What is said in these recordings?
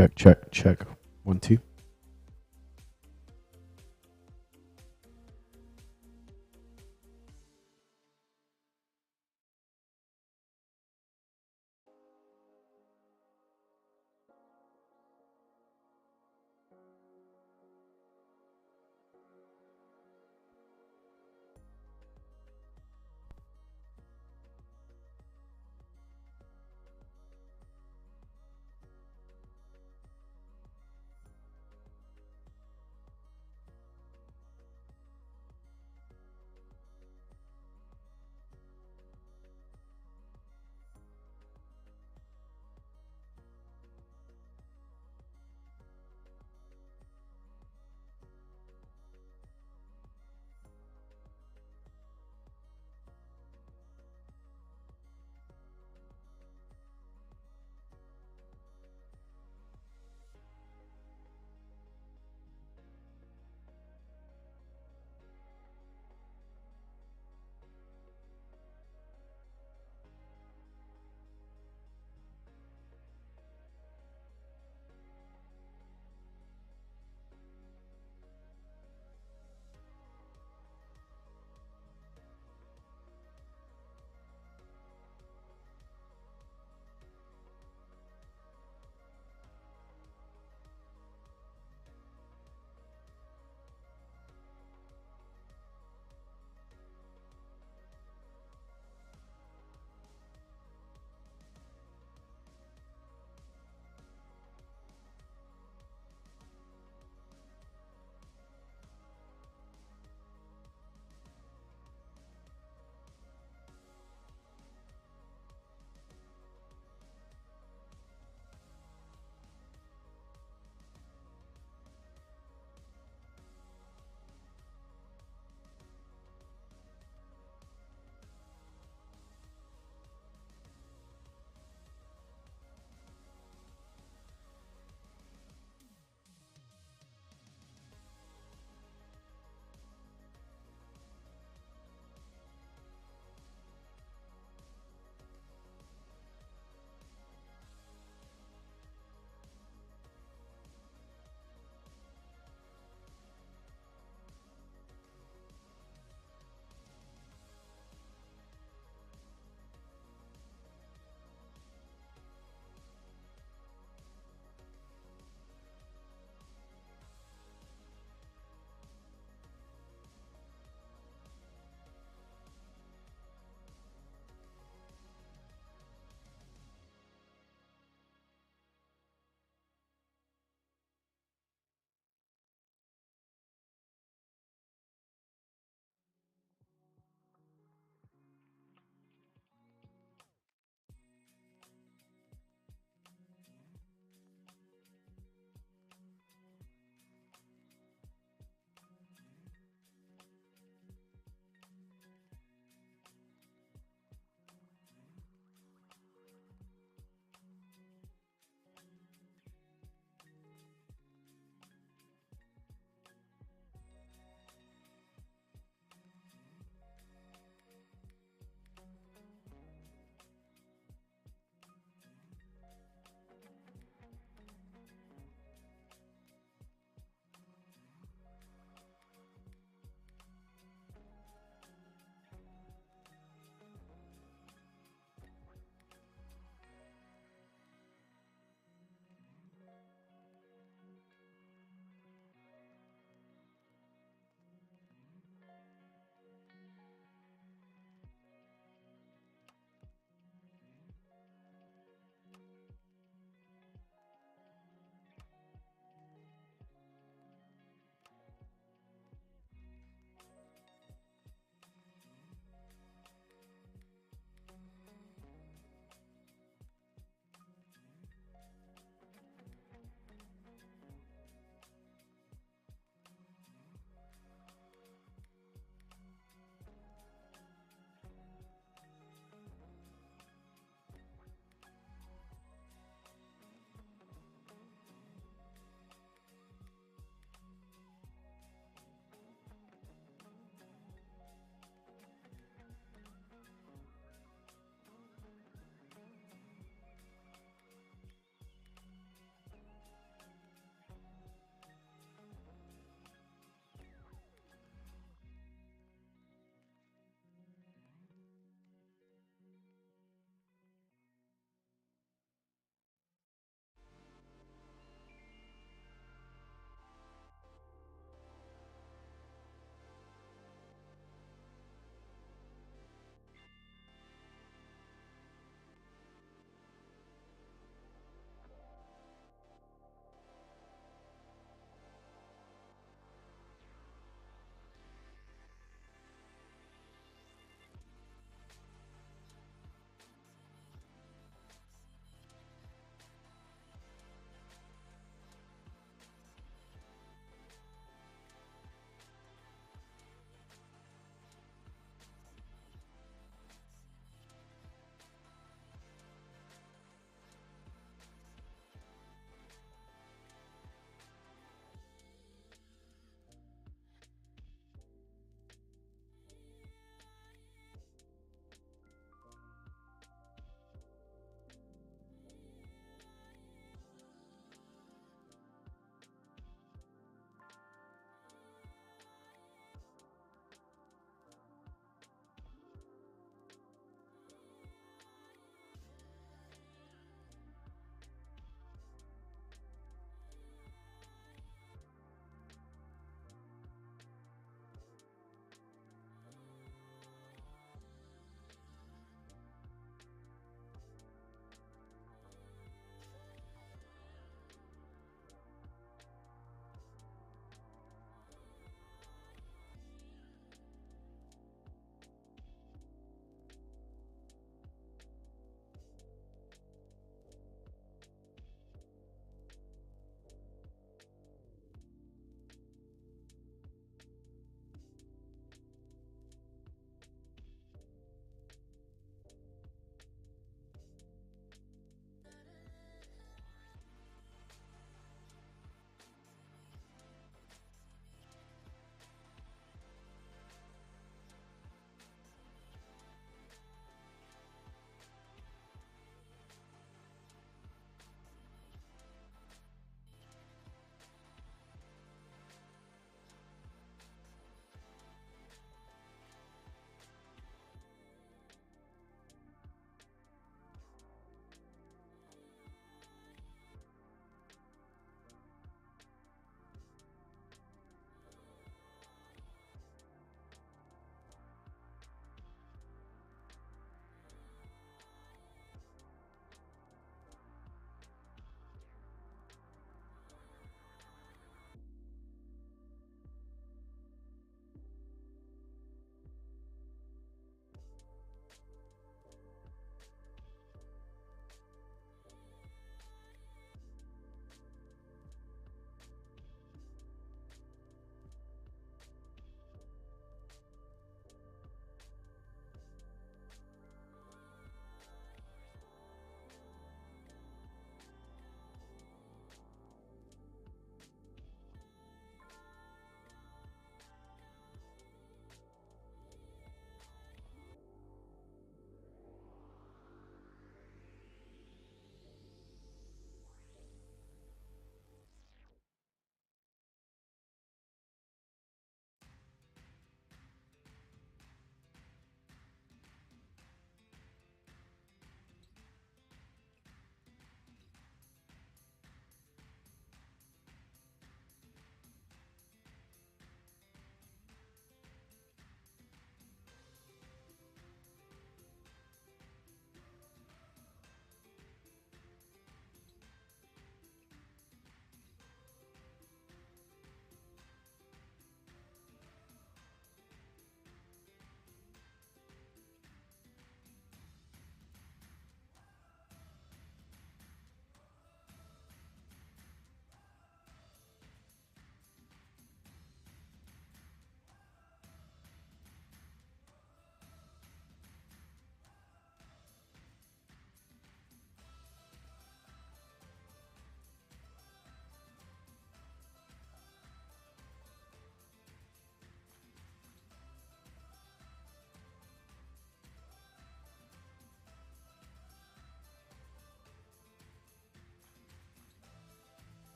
Check, check, check. 1, 2.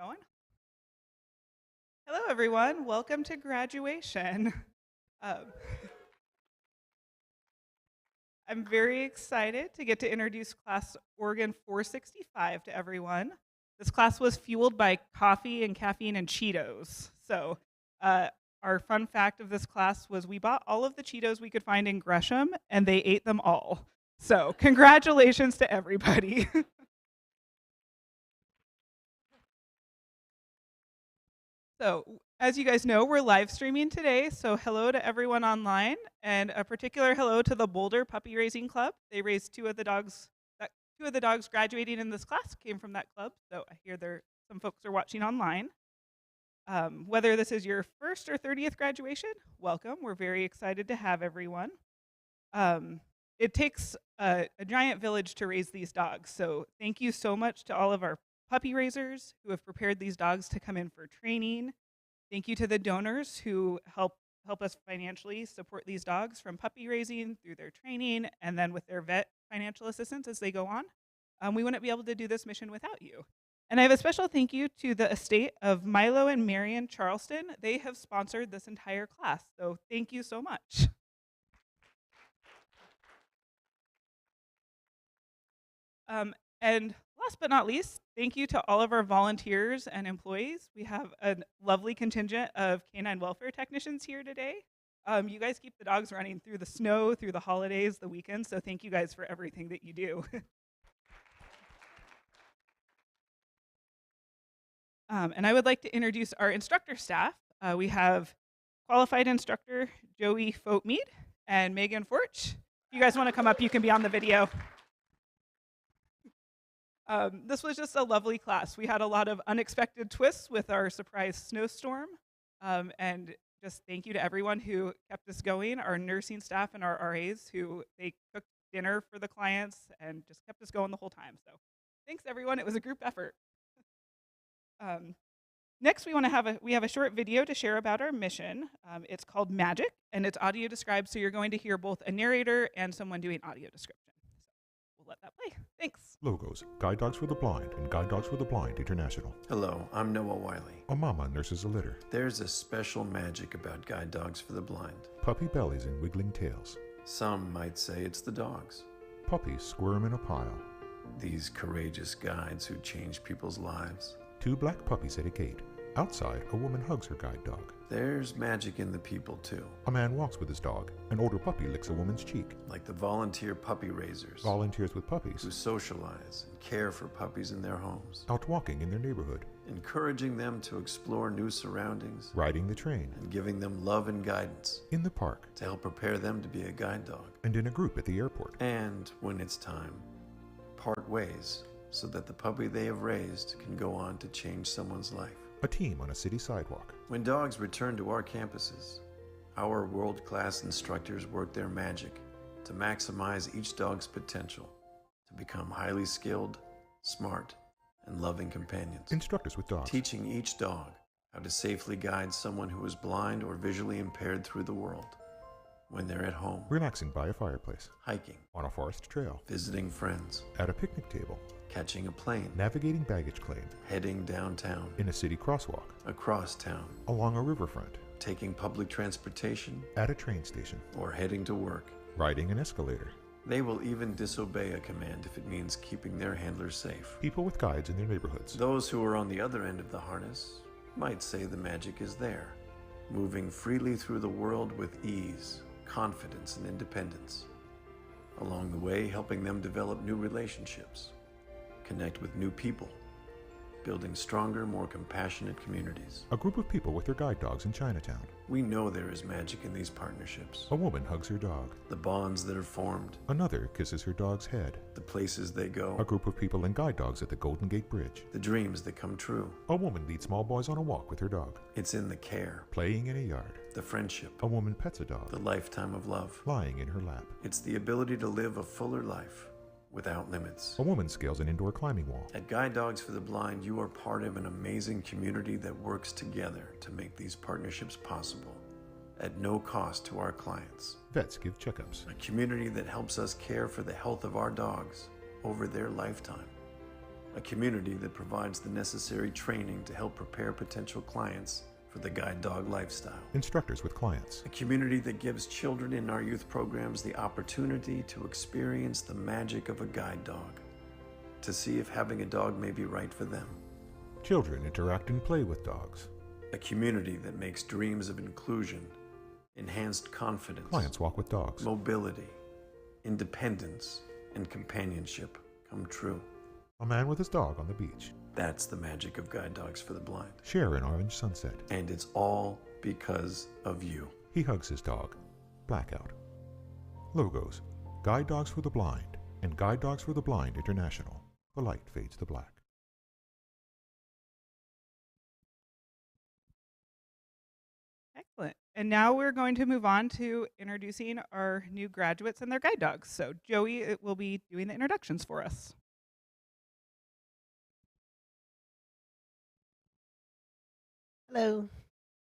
going. Hello, everyone. Welcome to graduation. Um, I'm very excited to get to introduce class Oregon 465 to everyone. This class was fueled by coffee and caffeine and Cheetos. So, our fun fact of this class was we bought all of the Cheetos we could find in Gresham, and they ate them all. So, congratulations to everybody. So, as you guys know, we're live streaming today. So, hello to everyone online, and a particular hello to the Boulder Puppy Raising Club. They raised two of the dogs. Two of the dogs graduating in this class came from that club. So, I hear some folks are watching online. Whether this is your first or 30th graduation, welcome. We're very excited to have everyone. It takes a giant village to raise these dogs. So, thank you so much to all of our puppy raisers who have prepared these dogs to come in for training. Thank you to the donors who help us financially support these dogs from puppy raising through their training and then with their vet financial assistance as they go on. We wouldn't be able to do this mission without you. And I have a special thank you to the estate of Milo and Marion Charleston. They have sponsored this entire class, so thank you so much. And last but not least, thank you to all of our volunteers and employees. We have a lovely contingent of canine welfare technicians here today. You guys keep the dogs running through the snow, through the holidays, the weekends, so thank you guys for everything that you do. And I would like to introduce our instructor staff. We have qualified instructor Joey Foatmead and Megan Forch. If you guys want to come up, you can be on the video. This was just a lovely class. We had a lot of unexpected twists with our surprise snowstorm. And just thank you to everyone who kept us going, our nursing staff and our RAs who they cooked dinner for the clients and just kept us going the whole time. So thanks everyone, it was a group effort. Next, we have a short video to share about our mission. It's called Magic, and it's audio described, so you're going to hear both a narrator and someone doing audio description. We'll let that play. Thanks. Logos, Guide Dogs for the Blind and Guide Dogs for the Blind International. Hello, I'm Noah Wiley. A mama nurses a litter. There's a special magic about Guide Dogs for the Blind. Puppy bellies and wiggling tails. Some might say it's the dogs. Puppies squirm in a pile. These courageous guides who change people's lives. 2 black puppies at a gate. Outside, a woman hugs her guide dog. There's magic in the people, too. A man walks with his dog. An older puppy licks a woman's cheek. Like the volunteer puppy raisers. Volunteers with puppies. Who socialize and care for puppies in their homes. Out walking in their neighborhood. Encouraging them to explore new surroundings. Riding the train. And giving them love and guidance. In the park. To help prepare them to be a guide dog. And in a group at the airport. And, when it's time, part ways so that the puppy they have raised can go on to change someone's life. A team on a city sidewalk. When dogs return to our campuses, our world-class instructors work their magic to maximize each dog's potential to become highly skilled, smart, and loving companions. Instructors with dogs. Teaching each dog how to safely guide someone who is blind or visually impaired through the world when they're at home. Relaxing by a fireplace. Hiking. On a forest trail. Visiting friends. At a picnic table. Catching a plane. Navigating baggage claim. Heading downtown. In a city crosswalk. Across town. Along a riverfront. Taking public transportation. At a train station. Or heading to work. Riding an escalator. They will even disobey a command if it means keeping their handlers safe. People with guides in their neighborhoods. Those who are on the other end of the harness might say the magic is there, moving freely through the world with ease, confidence, and independence. Along the way, helping them develop new relationships, connect with new people, building stronger, more compassionate communities. A group of people with their guide dogs in Chinatown. We know there is magic in these partnerships. A woman hugs her dog. The bonds that are formed. Another kisses her dog's head. The places they go. A group of people and guide dogs at the Golden Gate Bridge. The dreams that come true. A woman leads small boys on a walk with her dog. It's in the care. Playing in a yard. The friendship. A woman pets a dog. The lifetime of love. Lying in her lap. It's the ability to live a fuller life without limits. A woman scales an indoor climbing wall. At Guide Dogs for the Blind, you are part of an amazing community that works together to make these partnerships possible at no cost to our clients. Vets give checkups. A community that helps us care for the health of our dogs over their lifetime. A community that provides the necessary training to help prepare potential clients for the guide dog lifestyle. Instructors with clients. A community that gives children in our youth programs the opportunity to experience the magic of a guide dog, to see if having a dog may be right for them. Children interact and play with dogs. A community that makes dreams of inclusion, enhanced confidence, Clients walk with dogs. mobility, independence, and companionship come true. A man with his dog on the beach. That's the magic of Guide Dogs for the Blind. Share an orange sunset. And it's all because of you. He hugs his dog. Blackout. Logos. Guide Dogs for the Blind and Guide Dogs for the Blind International. The light fades to black. Excellent. And now we're going to move on to introducing our new graduates and their guide dogs. So Joey will be doing the introductions for us. Hello.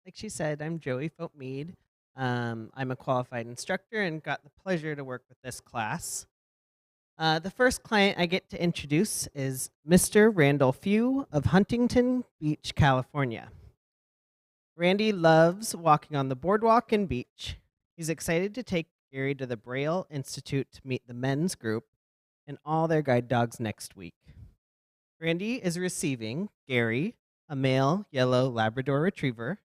Like she said, I'm Joey Fote-Mead. I'm a qualified instructor and got the pleasure to work with this class. The first client I get to introduce is Mr. Randall Few of Huntington Beach, California. Randy loves walking on the boardwalk and beach. He's excited to take Gary to the Braille Institute to meet the men's group and all their guide dogs next week. Randy is receiving Gary, a male yellow Labrador Retriever,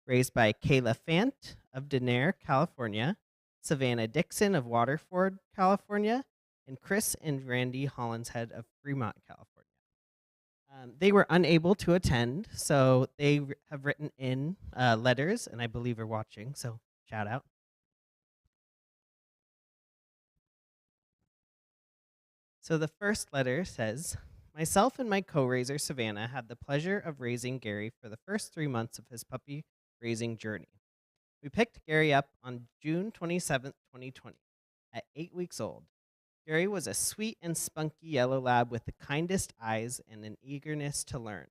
raised by Kayla Fant of Denair, California, Savannah Dixon of Waterford, California, and Chris and Randy Hollinshead of Fremont, California. They were unable to attend, so they have written in letters, and I believe are watching, so shout out. So the first letter says, myself and my co-raiser Savannah had the pleasure of raising Gary for the first 3 months of his puppy raising journey. We picked Gary up on June 27th, 2020, at 8 weeks old. Gary was a sweet and spunky yellow lab with the kindest eyes and an eagerness to learn.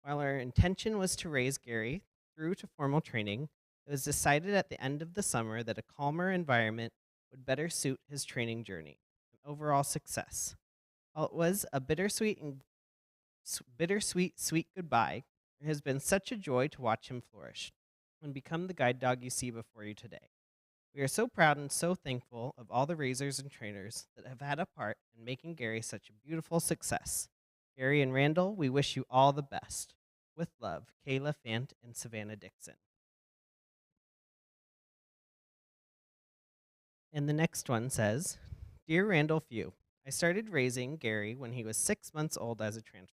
While our intention was to raise Gary through to formal training, it was decided at the end of the summer that a calmer environment would better suit his training journey and overall success. While it was a bittersweet, sweet goodbye, it has been such a joy to watch him flourish and become the guide dog you see before you today. We are so proud and so thankful of all the raisers and trainers that have had a part in making Gary such a beautiful success. Gary and Randall, we wish you all the best. With love, Kayla Fant and Savannah Dixon. And the next one says, Dear Randall Few, I started raising Gary when he was 6 months old as a transfer.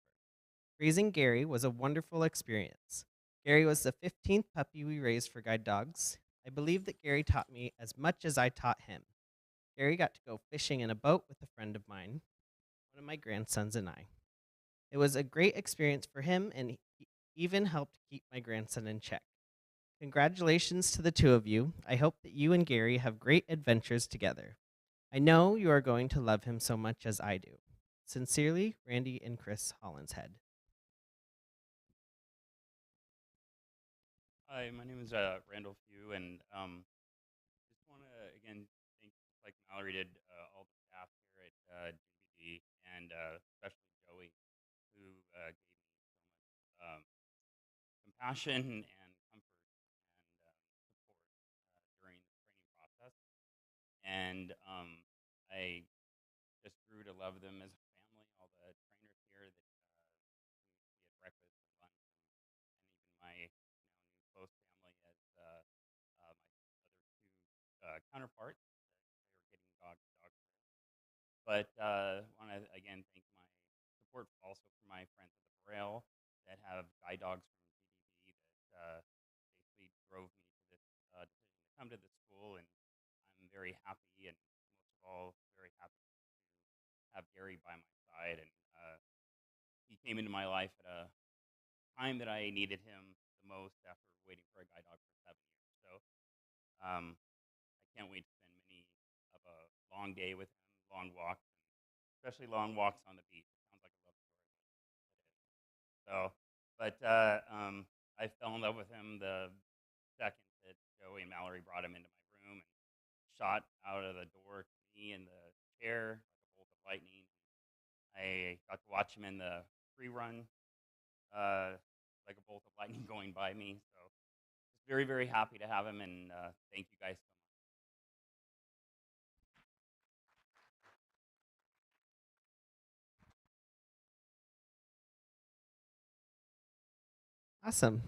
Raising Gary was a wonderful experience. Gary was the 15th puppy we raised for guide dogs. I believe that Gary taught me as much as I taught him. Gary got to go fishing in a boat with a friend of mine, one of my grandsons and I. It was a great experience for him, and he even helped keep my grandson in check. Congratulations to the two of you. I hope that you and Gary have great adventures together. I know you are going to love him so much as I do. Sincerely, Randy and Chris Hollinshead. Hi, my name is Randall Few, and just want to again thank, like Mallory did, all the staff here at DVD, and especially Joey, who gave me so much compassion and comfort and support during the training process. And I just grew to love them as a family. All the trainers here that we see at breakfast and lunch, and even my new close family as my other two counterparts. They were getting dogs. But want to again thank my support also for my friends at the Braille that have guide dogs from CDB that basically drove me to this decision to come to this school, and I'm very happy, and most of all, very happy to have Gary by my side. And he came into my life at a time that I needed him the most after waiting for a guide dog for 7 years. So I can't wait to spend many of a long day with him, long walks, especially long walks on the beach. It sounds like a love story, but it is. So, but I fell in love with him the second that Joey and Mallory brought him into my room and shot out of the door to me in the chair like a bolt of lightning. I got to watch him in the free run, like a bolt of lightning going by me. So just very, very happy to have him, and thank you guys so much. Awesome.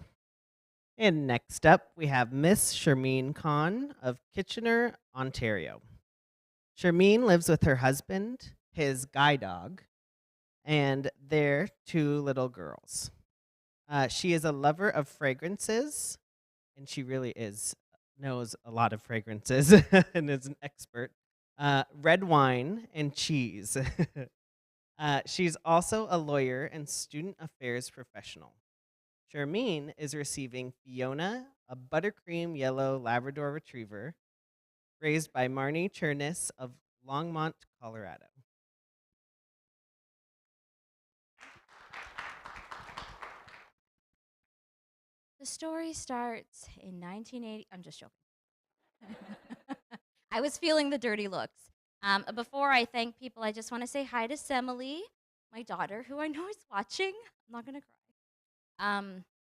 And next up, we have Miss Shermeen Khan of Kitchener, Ontario. Shermeen lives with her husband, his guide dog, and their 2 little girls. She is a lover of fragrances, and she really knows a lot of fragrances and is an expert. Red wine and cheese. She's also a lawyer and student affairs professional. Shermeen is receiving Fiona, a buttercream yellow Labrador Retriever, raised by Marnie Cherness of Longmont, Colorado. The story starts in 1980. I'm just joking. I was feeling the dirty looks. Before I thank people, I just want to say hi to Semele, my daughter, who I know is watching. I'm not going to cry.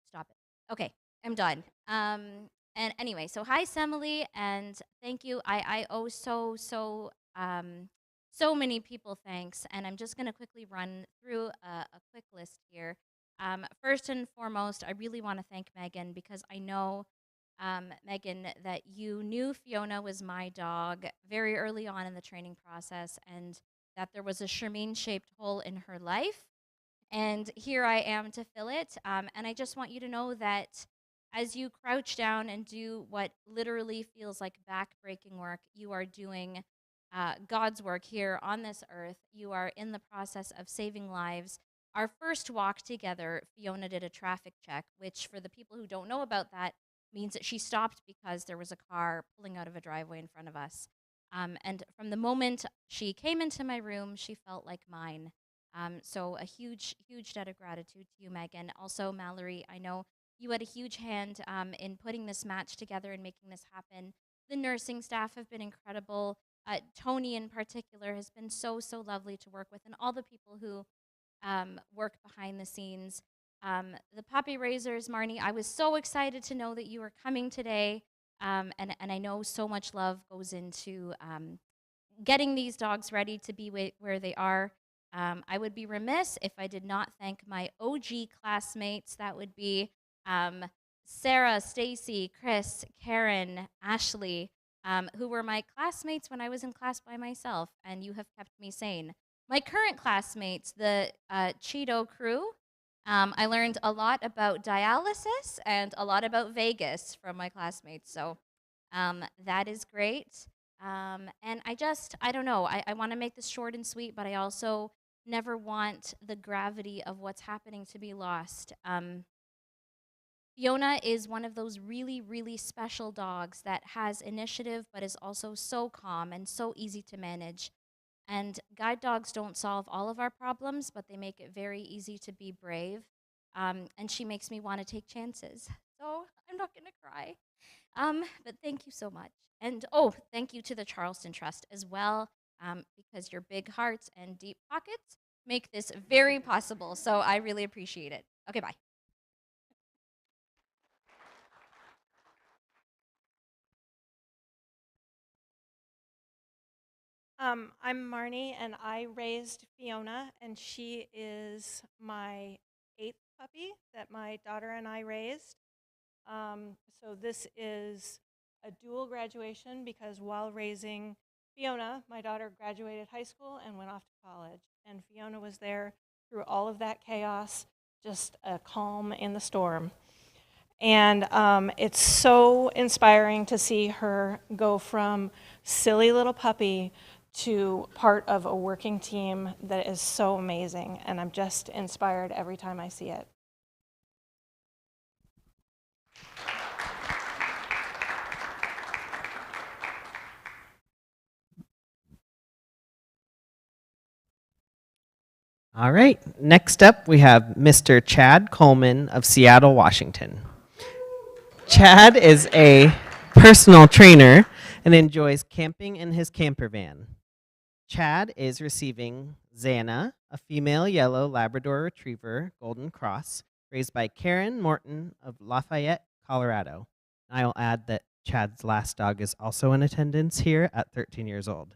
Stop it. Okay, I'm done. And anyway, so hi, Semele, and thank you. I owe so many people thanks, and I'm just going to quickly run through a quick list here. First and foremost, I really want to thank Megan because I know, Megan, that you knew Fiona was my dog very early on in the training process and that there was a Shermeen-shaped hole in her life. And here I am to fill it. And I just want you to know that as you crouch down and do what literally feels like back-breaking work, you are doing God's work here on this earth. You are in the process of saving lives. Our first walk together, Fiona did a traffic check, which for the people who don't know about that, means that she stopped because there was a car pulling out of a driveway in front of us. And from the moment she came into my room, she felt like mine. So a huge, huge debt of gratitude to you, Megan. Also, Mallory, I know you had a huge hand in putting this match together and making this happen. The nursing staff have been incredible. Tony, in particular, has been so lovely to work with, and all the people who work behind the scenes. The puppy raisers, Marnie, I was so excited to know that you were coming today, and I know so much love goes into getting these dogs ready to be where they are. I would be remiss if I did not thank my OG classmates. That would be Sarah, Stacy, Chris, Karen, Ashley, who were my classmates when I was in class by myself, and you have kept me sane. My current classmates, the Cheeto crew, I learned a lot about dialysis and a lot about Vegas from my classmates, so that is great. And I don't know, I want to make this short and sweet, but I also never want the gravity of what's happening to be lost. Fiona is one of those really, really special dogs that has initiative, but is also so calm and so easy to manage. And guide dogs don't solve all of our problems, but they make it very easy to be brave. And she makes me want to take chances. So I'm not going to cry. But thank you so much. And thank you to the Charleston Trust as well, because your big hearts and deep pockets make this very possible. So I really appreciate it. Okay, bye. I'm Marnie, and I raised Fiona, and she is my 8th puppy that my daughter and I raised. So this is a dual graduation because while raising Fiona, my daughter graduated high school and went off to college. And Fiona was there through all of that chaos, just a calm in the storm. And it's so inspiring to see her go from silly little puppy to part of a working team that is so amazing. And I'm just inspired every time I see it. All right, next up we have Mr. Chad Coleman of Seattle, Washington. Chad is a personal trainer and enjoys camping in his camper van. Chad is receiving Xana, a female yellow Labrador Retriever Golden Cross, raised by Karen Morton of Lafayette, Colorado. I will add that Chad's last dog is also in attendance here at 13 years old.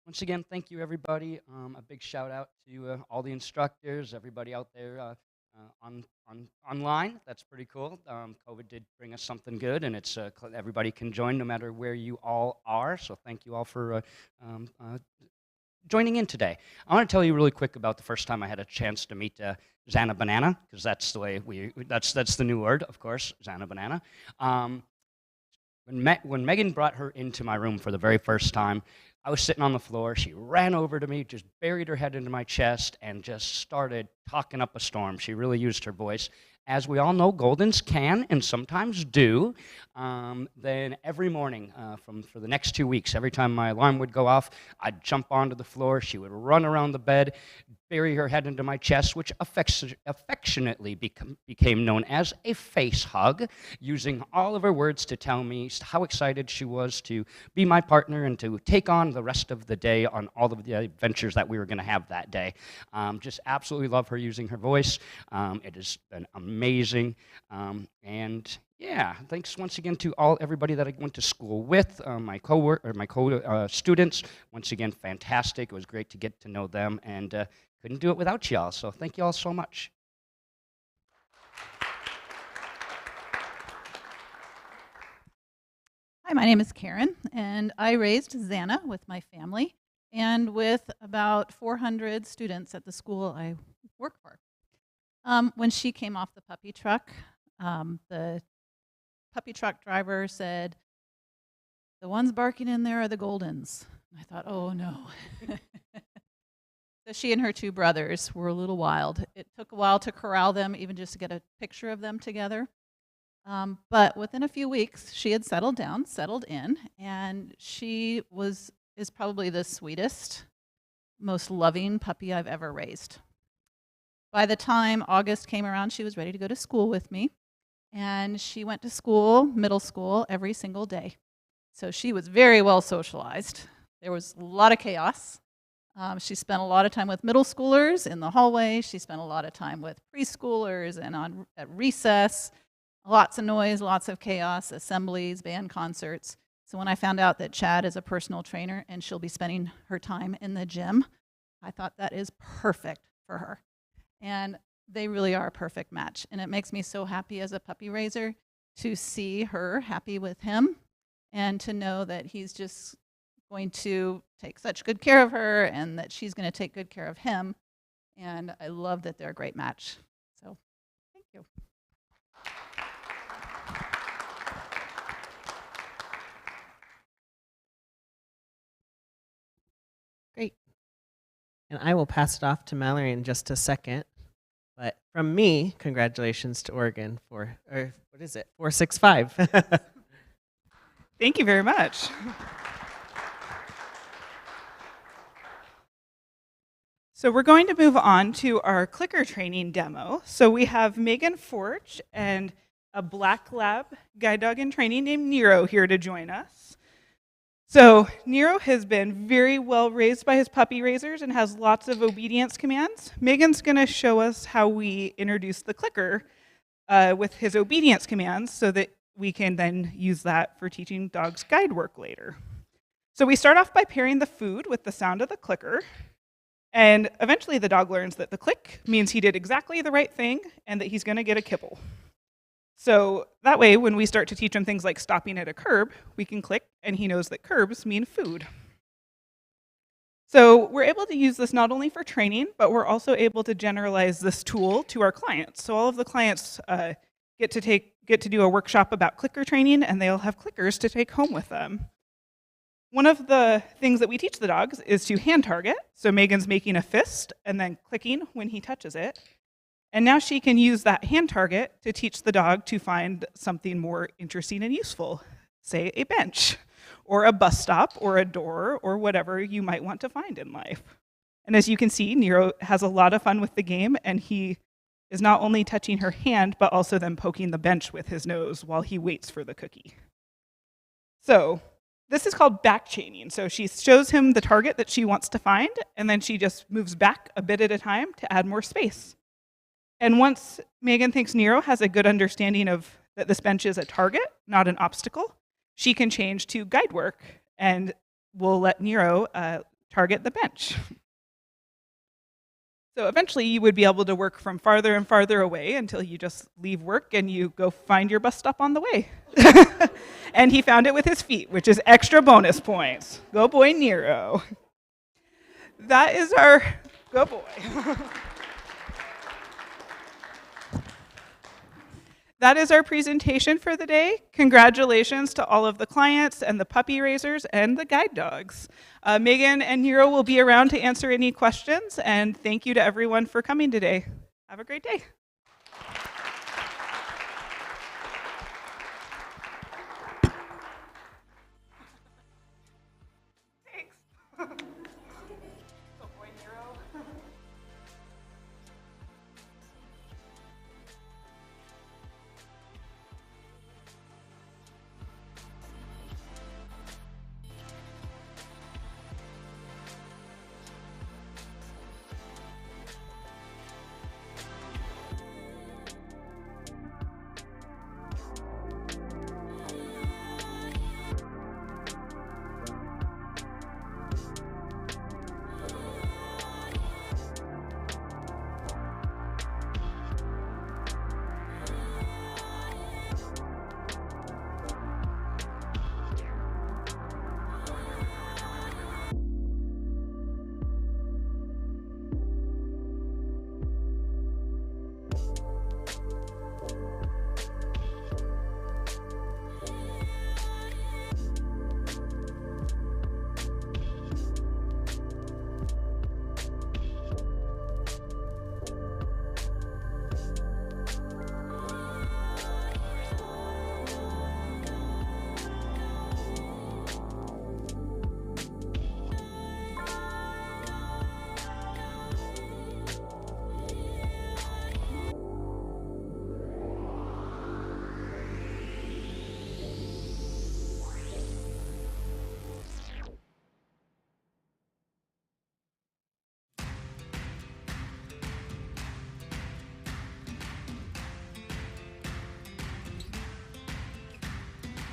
Once again, thank you, everybody. A big shout out to all the instructors, everybody out there online. That's pretty cool. COVID did bring us something good, and it's everybody can join no matter where you all are. So thank you all for joining in today. I want to tell you really quick about the first time I had a chance to meet Xana Banana, because that's the way that's the new word, of course, Xana Banana. When Megan brought her into my room for the very first time, I was sitting on the floor. She ran over to me, just buried her head into my chest, and just started talking up a storm. She really used her voice. As we all know, Goldens can and sometimes do. Then every morning for the next 2 weeks, every time my alarm would go off, I'd jump onto the floor. She would run around the bed, bury her head into my chest, which affectionately became known as a face hug, using all of her words to tell me how excited she was to be my partner and to take on the rest of the day on all of the adventures that we were going to have that day. Just absolutely love her using her voice. It has been amazing. And yeah, thanks once again to everybody that I went to school with, my students. Once again, fantastic. It was great to get to know them, and couldn't do it without y'all. So thank you all so much. Hi, my name is Karen, and I raised Xana with my family and with about 400 students at the school I work for. When she came off the puppy truck, the puppy truck driver said, "The ones barking in there are the Goldens." I thought, oh no. So she and her two brothers were a little wild. It took a while to corral them, even just to get a picture of them together. But within a few weeks, she had settled down, settled in, and she is probably the sweetest, most loving puppy I've ever raised. By the time August came around, she was ready to go to school with me, and she went to school, middle school, every single day. So she was very well socialized. There was a lot of chaos. She spent a lot of time with middle schoolers in the hallway. She spent a lot of time with preschoolers and at recess. Lots of noise, lots of chaos, assemblies, band concerts. So when I found out that Chad is a personal trainer and she'll be spending her time in the gym, I thought that is perfect for her. And they really are a perfect match. And it makes me so happy as a puppy raiser to see her happy with him and to know that he's just going to take such good care of her and that she's going to take good care of him. And I love that they're a great match. So thank you. Great. And I will pass it off to Mallory in just a second. But from me, congratulations to Oregon for, or what is it, 465. Thank you very much. So we're going to move on to our clicker training demo. So we have Megan Forge and a black lab guide dog in training named Nero here to join us. So Nero has been very well raised by his puppy raisers and has lots of obedience commands. Megan's going to show us how we introduce the clicker with his obedience commands so that we can then use that for teaching dogs guide work later. So we start off by pairing the food with the sound of the clicker. And eventually the dog learns that the click means he did exactly the right thing and that he's going to get a kibble. So that way, when we start to teach him things like stopping at a curb, we can click and he knows that curbs mean food. So we're able to use this not only for training, but we're also able to generalize this tool to our clients. So all of the clients get to do a workshop about clicker training, and they'll have clickers to take home with them. One of the things that we teach the dogs is to hand target. So Megan's making a fist and then clicking when he touches it. And now she can use that hand target to teach the dog to find something more interesting and useful, say a bench, or a bus stop, or a door, or whatever you might want to find in life. And as you can see, Nero has a lot of fun with the game, and he is not only touching her hand, but also then poking the bench with his nose while he waits for the cookie. So This is called back chaining. So she shows him the target that she wants to find, and then she just moves back a bit at a time to add more space. And once Megan thinks Nero has a good understanding of that this bench is a target, not an obstacle, she can change to guide work, and we'll let Nero target the bench. So eventually you would be able to work from farther and farther away until you just leave work and you go find your bus stop on the way. And he found it with his feet, which is extra bonus points. Go boy, Nero. That is our, go boy. That is our presentation for the day. Congratulations to all of the clients and the puppy raisers and the guide dogs. Megan and Nero will be around to answer any questions, and thank you to everyone for coming today. Have a great day.